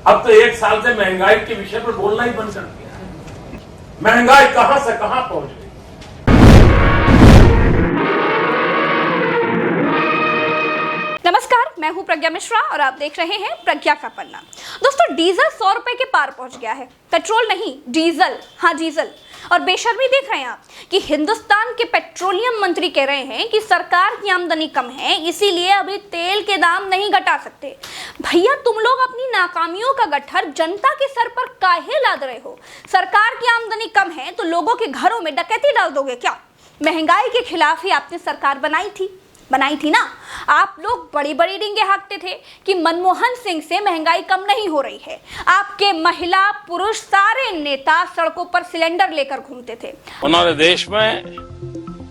अब तो एक साल से महंगाई के विषय पर बोलना ही बंद कर दिया है। महंगाई कहां से कहां पहुंच गई। नमस्कार, मैं हूं प्रज्ञा मिश्रा और आप देख रहे हैं प्रज्ञा का पन्ना। दोस्तों, डीजल 100 रुपए के पार पहुंच गया है। पेट्रोल नहीं, डीजल। हाँ, डीजल। और बेशर्मी देख रहे हैं आप कि हिंदुस्तान के पेट्रोलियम मंत्री कह रहे हैं कि सरकार की आमदनी कम है, इसीलिए अभी तेल के दाम नहीं घटा सकते। भैया, तुम लोग अपनी नाकामियों का गट्ठर जनता के सर पर काहे लाद रहे हो? सरकार की आमदनी कम है तो लोगों के घरों में डकैती डाल दोगे क्या? महंगाई के खिलाफ ही आपने सरकार बनाई थी ना। आप लोग बड़ी बड़ी डींगे हाँकते थे कि मनमोहन सिंह से महंगाई कम नहीं हो रही है। आपके महिला पुरुष सारे नेता सड़कों पर सिलेंडर लेकर घूमते थे। उन्होंने देश में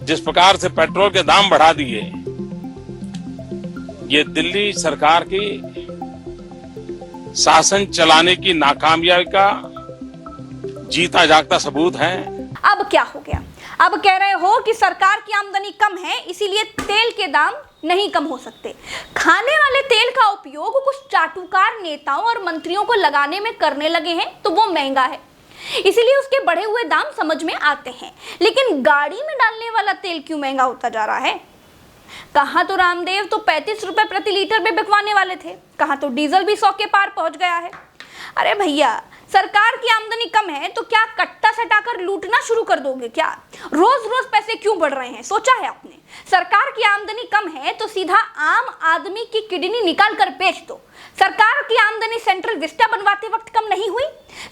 जिस प्रकार से पेट्रोल के दाम बढ़ा दिए, ये दिल्ली सरकार की शासन चलाने की नाकामयाबी का जीता जागता सबूत है। अब क्या हो गया? अब कह रहे हो कि सरकार की आमदनी कम है, इसीलिए तेल के दाम नहीं कम हो सकते। खाने वाले तेल का उपयोग कुछ चाटुकार नेताओं और मंत्रियों को लगाने में करने लगे हैं तो वो महंगा है, इसीलिए उसके बढ़े हुए दाम समझ में आते हैं। लेकिन गाड़ी में डालने वाला तेल क्यों महंगा होता जा रहा है? कहाँ तो रामदेव तो 35 रुपए प्रति लीटर में बिकवाने वाले थे, कहाँ तो डीजल भी 100 के पार पहुंच गया है। अरे भैया, सरकार की आमदनी कम है तो क्या कट्टा सटाकर लूटना शुरू कर दोगे क्या? रोज रोज पैसे क्यों बढ़ रहे हैं, सोचा है आपने? सरकार की आमदनी कम है तो सीधा आम आदमी की किडनी निकाल कर बेच दो। सरकार की आमदनी सेंट्रल विस्टा बनवाते वक्त कम नहीं हुई?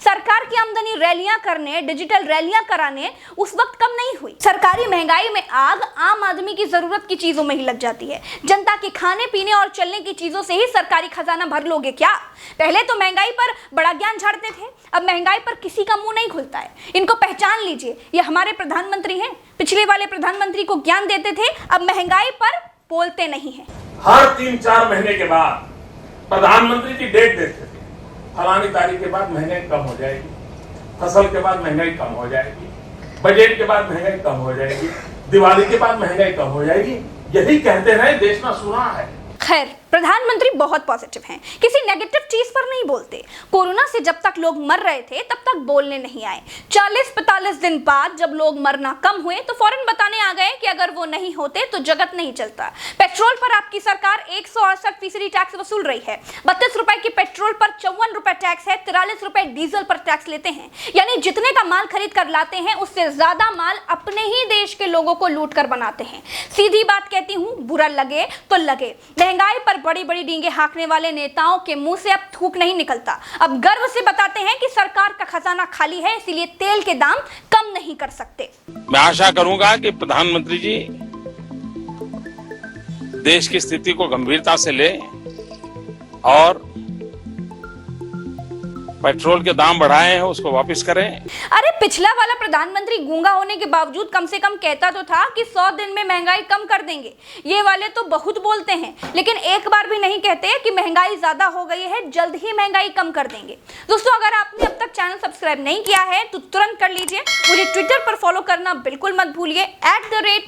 सरकार की आमदनी रैलियां करने, डिजिटल रैलियां कराने उस वक्त कम नहीं हुई? सरकारी महंगाई में आग आम आदमी की जरूरत की चीजों में ही लग जाती है। जनता के खाने पीने और चलने की चीजों से ही सरकारी खजाना भर लोगे क्या? पहले तो महंगाई पर बड़ा ज्ञान झाड़ते थे, अब महंगाई पर किसी का मुंह नहीं खुलता है। इनको पहचान लीजिए, ये हमारे प्रधानमंत्री हैं। पिछले वाले प्रधानमंत्री को ज्ञान देते थे, अब महंगाई पर बोलते नहीं है। हर 3-4 महीने के बाद प्रधानमंत्री की डेट देते थे, फलानी तारीख के बाद महंगाई कम हो जाएगी, फसल के बाद महंगाई कम हो जाएगी, बजट के बाद महंगाई कम हो जाएगी, दिवाली के बाद महंगाई कम हो जाएगी। यही कहते रहे, देश में सुना है। खैर, प्रधानमंत्री बहुत पॉजिटिव हैं, किसी नेगेटिव चीज पर नहीं बोलते। कोरोना से जब तक लोग मर रहे थे तब तक बोलने नहीं आए। 40-45 दिन बाद जब लोग मरना कम हुए तो फौरन बताने आ गए कि अगर वो नहीं होते तो जगत नहीं चलता। पेट्रोल पर आपकी सरकार 168% टैक्स वसूल रही है। 32 रुपए की पेट्रोल पर 54 रुपए टैक्स है, 43 रुपए डीजल पर टैक्स लेते हैं। यानी जितने का माल खरीद कर लाते हैं उससे ज्यादा माल अपने ही देश के लोगों को लूट कर बनाते हैं। सीधी बात कहती हूँ, बुरा लगे तो लगे, महंगाई पर बड़ी बड़ी डींगे हाँकने वाले नेताओं के मुंह से अब थूक नहीं निकलता। अब गर्व से बताते हैं कि सरकार का खजाना खाली है, इसलिए तेल के दाम कम नहीं कर सकते। मैं आशा करूंगा कि प्रधानमंत्री जी देश की स्थिति को गंभीरता से ले और पेट्रोल के दाम बढ़ाए हैं उसको वापस करें। अरे, पिछला वाला प्रधानमंत्री गूंगा होने के बावजूद कम से कम कहता तो था कि 100 दिन में महंगाई कम कर देंगे। ये वाले तो बहुत बोलते हैं, लेकिन एक बार भी नहीं कहते कि महंगाई ज्यादा हो गई है, जल्द ही महंगाई कम कर देंगे। दोस्तों, अगर आपने अब तक चैनल सब्सक्राइब नहीं किया है तो तुरंत कर लीजिए। मुझे ट्विटर पर फॉलो करना बिल्कुल मत भूलिए।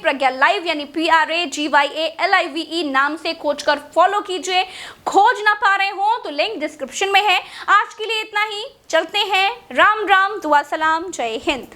@प्रज्ञा लाइव यानी PRAGYALIVE नाम से खोज कर फॉलो कीजिए। खोज ना पा रहे हो तो लिंक डिस्क्रिप्शन में है। आज के लिए इतना ही, चलते हैं। राम राम, दुआ सलाम, जय हिंद।